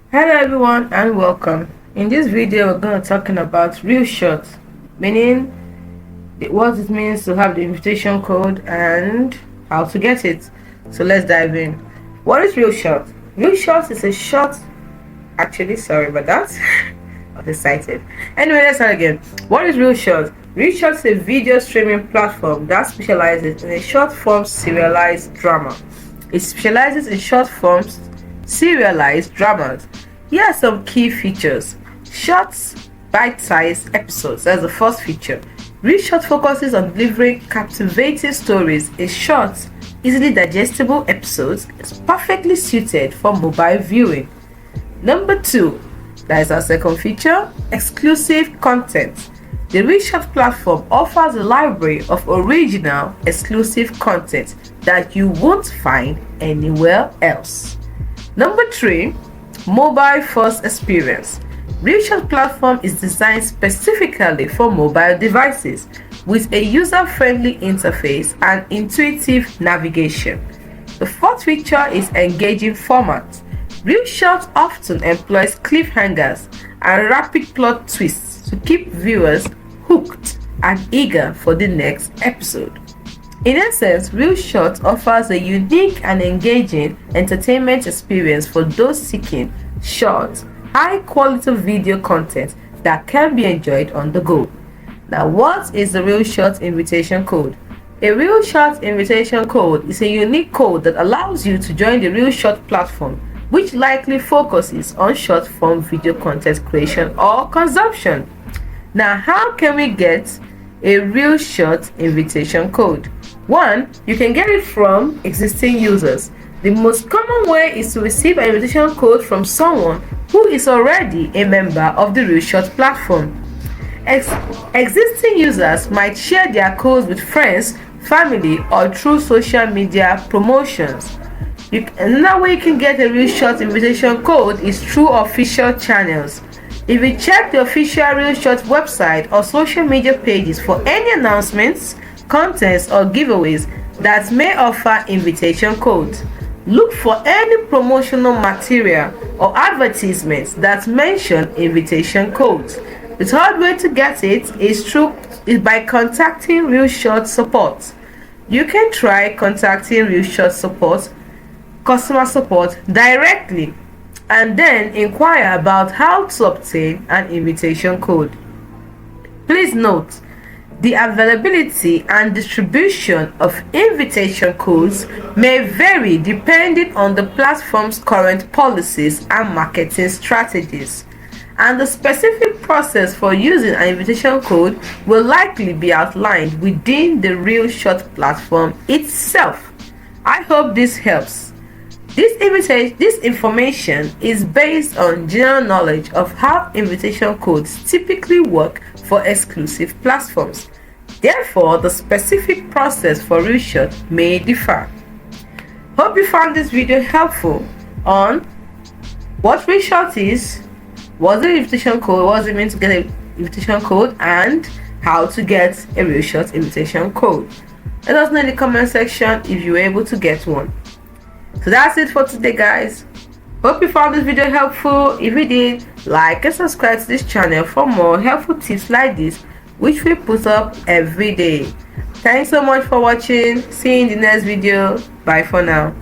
Hello everyone and welcome. In this video we're going to talking about REELSHORT, meaning what it means to have the invitation code and how to get it. So let's dive in. What is REELSHORT? REELSHORT is a short, sorry about that. I was excited. Anyway, let's start again. What is REELSHORT? REELSHORT is a video streaming platform that specializes in a short form serialized drama. It specializes in short forms serialized dramas. Here are some key features. Short, bite-sized episodes. That's the first feature. REELSHORT focuses on delivering captivating stories in short, easily digestible episodes. It's perfectly suited for mobile viewing. Number 2, that is our second feature, exclusive content. The REELSHORT platform offers a library of original, exclusive content that you won't find anywhere else. Number 3, mobile first experience. REELSHORT platform is designed specifically for mobile devices with a user-friendly interface and intuitive navigation. The fourth feature is engaging format. REELSHORT often employs cliffhangers and rapid plot twists to keep viewers hooked and eager for the next episode. In essence, REELSHORT offers a unique and engaging entertainment experience for those seeking short, high-quality video content that can be enjoyed on the go. Now, what is the REELSHORT invitation code? A REELSHORT invitation code is a unique code that allows you to join the REELSHORT platform, which likely focuses on short-form video content creation or consumption. Now, how can we get a REELSHORT invitation code? 1. You can get it from existing users. The most common way is to receive an invitation code from someone who is already a member of the REELSHORT platform. Existing users might share their codes with friends, family, or through social media promotions. Another way you can get a REELSHORT invitation code is through official channels. If you check the official REELSHORT website or social media pages for any announcements, contents, or giveaways that may offer invitation codes, look for any promotional material or advertisements that mention invitation codes. The third way to get it is by contacting REELSHORT support. You can try contacting REELSHORT customer support directly and then inquire about how to obtain an invitation code. Please note, the availability and distribution of invitation codes may vary depending on the platform's current policies and marketing strategies, and the specific process for using an invitation code will likely be outlined within the REELSHORT platform itself. I hope this helps. This information is based on general knowledge of how invitation codes typically work for exclusive platforms. Therefore, the specific process for REELSHORT may differ. Hope you found this video helpful on what REELSHORT is, what's the invitation code, what does it mean to get an invitation code, and how to get a REELSHORT invitation code. Let us know in the comment section if you were able to get one. So that's it for today, guys. Hope you found this video helpful. If you did, like and subscribe to this channel for more helpful tips like this, which we put up every day. Thanks so much for watching. See you in the next video. Bye for now.